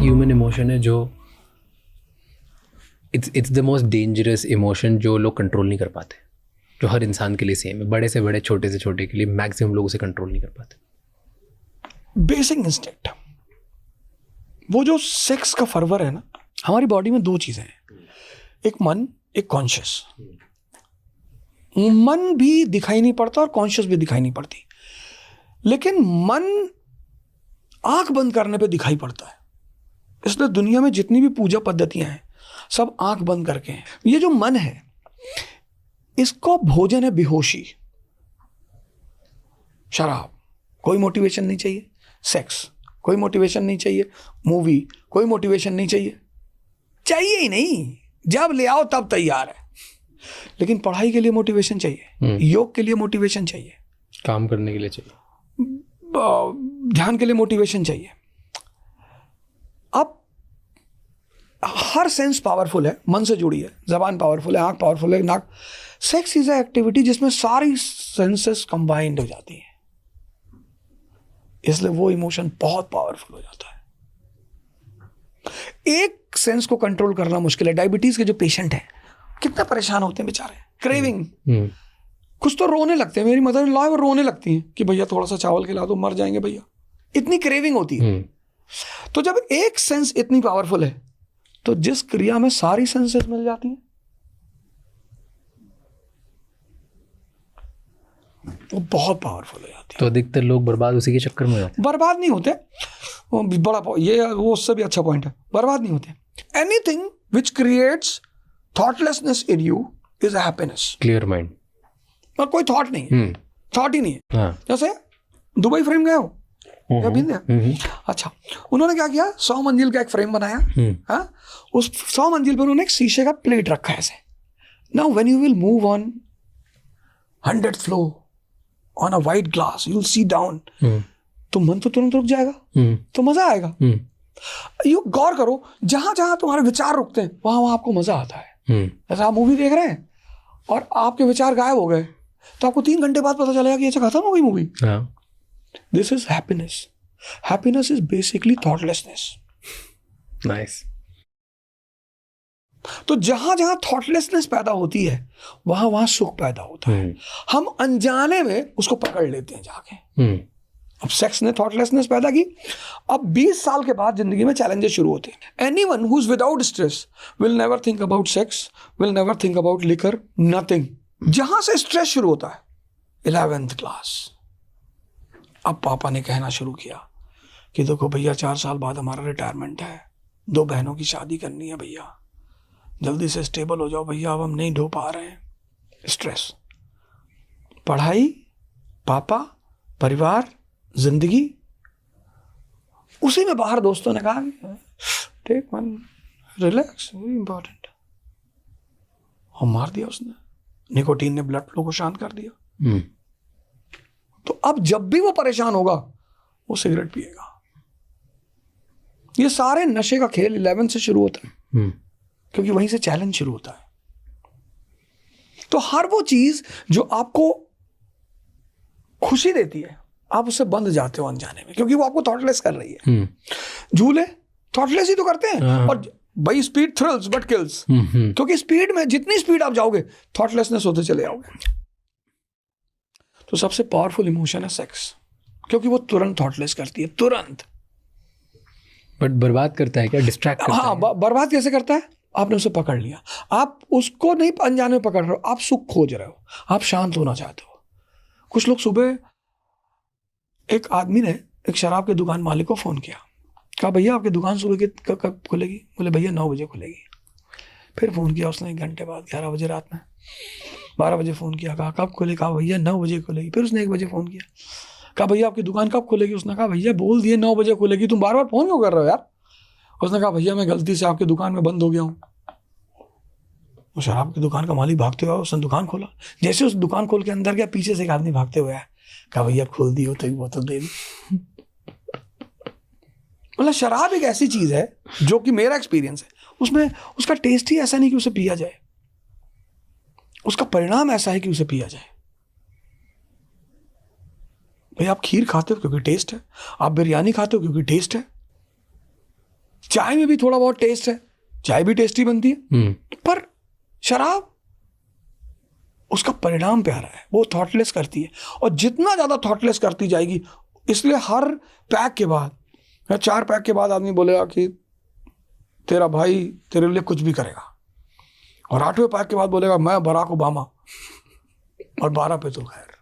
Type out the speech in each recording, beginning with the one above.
Human emotion है जो it's the most dangerous emotion जो लोग कंट्रोल नहीं कर पाते, जो हर इंसान के लिए सेम है, बड़े से बड़े छोटे से छोटे के लिए मैक्सिमम लोग उसे कंट्रोल नहीं कर पाते। बेसिक इंस्टिंक्ट, वो जो सेक्स का फर्वर है ना, हमारी बॉडी में दो चीजें हैं, एक मन, एक कॉन्शियस। मन भी दिखाई नहीं पड़ता और कॉन्शियस भी दिखाई नहीं पड़ती, लेकिन मन आंख बंद करने पे दिखाई पड़ता है। इसलिए दुनिया में जितनी भी पूजा पद्धतियां हैं सब आंख बंद करके हैं। ये जो मन है इसको भोजन है बेहोशी, शराब कोई मोटिवेशन नहीं चाहिए, सेक्स कोई मोटिवेशन नहीं चाहिए, मूवी कोई मोटिवेशन नहीं चाहिए, चाहिए ही नहीं, जब ले आओ तब तैयार है। लेकिन पढ़ाई के लिए मोटिवेशन चाहिए, योग के लिए मोटिवेशन चाहिए, काम करने के लिए चाहिए, ध्यान के लिए मोटिवेशन चाहिए। अब हर सेंस पावरफुल है, मन से जुड़ी है, जबान पावरफुल है, आंख पावरफुल है, नाक। सेक्स इज ए एक्टिविटी जिसमें सारी सेंसेस कंबाइंड हो जाती हैं, इसलिए वो इमोशन बहुत पावरफुल हो जाता है। एक सेंस को कंट्रोल करना मुश्किल है। डायबिटीज के जो पेशेंट हैं कितना परेशान होते हैं बेचारे, क्रेविंग, कुछ तो रोने लगते हैं। मेरी मदर इन लॉ है, वो रोने लगती हैं कि भैया थोड़ा सा चावल खिला दो, मर जाएंगे भैया, इतनी क्रेविंग होती है। तो जब एक सेंस इतनी पावरफुल है तो जिस क्रिया में सारी सेंसेस मिल जाती हैं वो बहुत पावरफुल हो जाती है। तो अधिकतर लोग बर्बाद उसी के चक्कर में हो जाते हैं। बर्बाद नहीं होते, वो बड़ा ये वो उससे भी अच्छा पॉइंट है, बर्बाद नहीं होते। Anything which creates thoughtlessness in you is a happiness. Clear mind, और कोई थॉट नहीं है, थॉट ही नहीं है। हाँ। जैसे दुबई फ्रेम गए हो या बिंदिया, अच्छा उन्होंने क्या किया, 100 मंजिल का एक फ्रेम बनाया, हाँ, उस 100 मंजिल पर उन्होंने एक शीशे का प्लेट रखा है ऐसे। Now when you will move on 100th floor on a white glass, you will see down, तो मन तो तुरंत रुक जाएगा, तो मजा आएगा। यू गौर करो, जहां जहां तुम्हारे विचार रुकते हैं वहां वहां आपको मजा आता है। जैसे आप मूवी देख रहे हैं और आपके विचार गायब हो गए तो आपको 3 घंटे बाद पता चलेगा कि अच्छा खत्म हो गई movie. This is happiness. Happiness is basically thoughtlessness. Nice. तो जहां जहां थॉटलेसनेस पैदा होती है वहां वहां सुख पैदा होता है। हम अनजाने में उसको पकड़ लेते हैं जाके। अब सेक्स ने थॉटलेसनेस पैदा की। अब 20 साल के बाद जिंदगी में चैलेंजेस शुरू होते हैं। Anyone who is without stress will never think about sex, will never think about liquor, nothing. जहां से स्ट्रेस शुरू होता है 11th क्लास। अब पापा ने कहना शुरू किया कि देखो भैया 4 साल बाद हमारा रिटायरमेंट है, 2 बहनों की शादी करनी है भैया, जल्दी से स्टेबल हो जाओ भैया, अब हम नहीं ढो पा रहे हैं। स्ट्रेस, पढ़ाई, पापा, परिवार, जिंदगी, उसी में बाहर दोस्तों ने कहा take one, relax, very important, और मार दिया उसने। निकोटीन ने ब्लड फ्लो को शांत कर दिया। तो अब जब भी वो परेशान होगा वो सिगरेट पिएगा। ये सारे नशे का खेल 11 से शुरू होता है, क्योंकि वहीं से चैलेंज शुरू होता है। तो हर वो चीज जो आपको खुशी देती है आप उससे बंद जाते हो अनजाने में, क्योंकि वो आपको थॉटलेस कर रही है। झूले थॉटलेस ही तो करते हैं। और भाई स्पीड थ्रिल्स बट किल्स, क्योंकि स्पीड में जितनी स्पीड आप जाओगे थॉटलेसनेस होते चले जाओगे। तो सबसे पावरफुल इमोशन है सेक्स, क्योंकि वो तुरंत थॉटलेस करती है, तुरंत। बट बर्बाद करता है क्या, डिस्ट्रैक्ट करता है? हाँ, बर्बाद कैसे करता है? आपने उसे पकड़ लिया, आप उसको नहीं अनजाने में पकड़ रहे हो, आप सुख खोज रहे हो, आप शांत होना चाहते हो। कुछ लोग सुबह, एक आदमी ने एक शराब के दुकान मालिक को फोन किया, कहा भैया आपकी दुकान सुबह कब खुलेगी? बोले भैया 9 बजे खुलेगी। फिर फोन किया उसने 1 घंटे बाद, 11 बजे रात में, 12 बजे फोन किया, कहा कब खुलेगी? कहा भैया 9 बजे खुलेगी। फिर उसने 1 बजे फोन किया, कहा भैया आपकी दुकान कब खुलेगी? उसने कहा भैया बोल दिए 9 बजे खुलेगी, तुम बार बार फोन क्यों कर रहे हो यार? उसने कहा भैया मैं गलती से आपकी दुकान में बंद हो गया हूँ। वो शराब की दुकान का मालिक भागते हुए उसने दुकान खोला। जैसे उस दुकान खोल के अंदर गया, पीछे से एक आदमी भागते हुए आया, कहा भैया खोल दी हो तो एक बोतल दे दी। मतलब शराब एक ऐसी चीज है जो कि मेरा एक्सपीरियंस है, उसमें उसका टेस्ट ही ऐसा नहीं कि उसे पिया जाए, उसका परिणाम ऐसा है कि उसे पिया जाए। भाई आप खीर खाते हो क्योंकि टेस्ट है, आप बिरयानी खाते हो क्योंकि टेस्ट है, चाय में भी थोड़ा बहुत टेस्ट है, चाय भी टेस्टी बनती है, पर शराब उसका परिणाम प्यारा है, वो थॉटलेस करती है, और जितना ज्यादा थॉटलेस करती जाएगी, इसलिए हर पैक के बाद या 4 पैक के बाद आदमी बोलेगा कि तेरा भाई तेरे लिए कुछ भी करेगा, और 8वें पैक के बाद बोलेगा मैं बराक ओबामा, और 12 पे तो खैर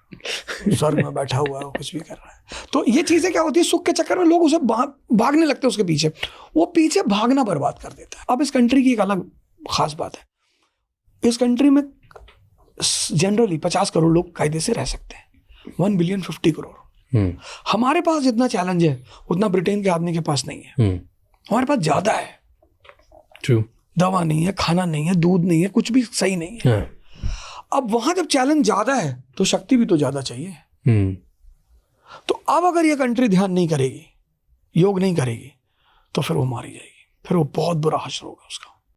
स्वर्ग में बैठा हुआ है, वो कुछ भी कर रहा है। तो ये चीजें क्या होती है, सुख के चक्कर में लोग उसे भागने लगते हैं उसके पीछे, वो पीछे भागना बर्बाद कर देता है। अब इस कंट्री की एक अलग खास बात है, इस कंट्री में जनरली 50 करोड़ लोग कायदे से रह सकते हैं, 1 बिलियन 50 करोड़। हमारे पास जितना चैलेंज है उतना ब्रिटेन के आदमी के पास नहीं है। हमारे पास ज्यादा है, ट्रू, दवा नहीं है, खाना नहीं है, दूध नहीं है, कुछ भी सही नहीं है। अब वहां जब चैलेंज ज्यादा है तो शक्ति भी तो ज्यादा चाहिए। तो अब अगर ये कंट्री ध्यान नहीं करेगी, योग नहीं करेगी, तो फिर वो मारी जाएगी, फिर वो बहुत बुरा हश्र होगा उसका।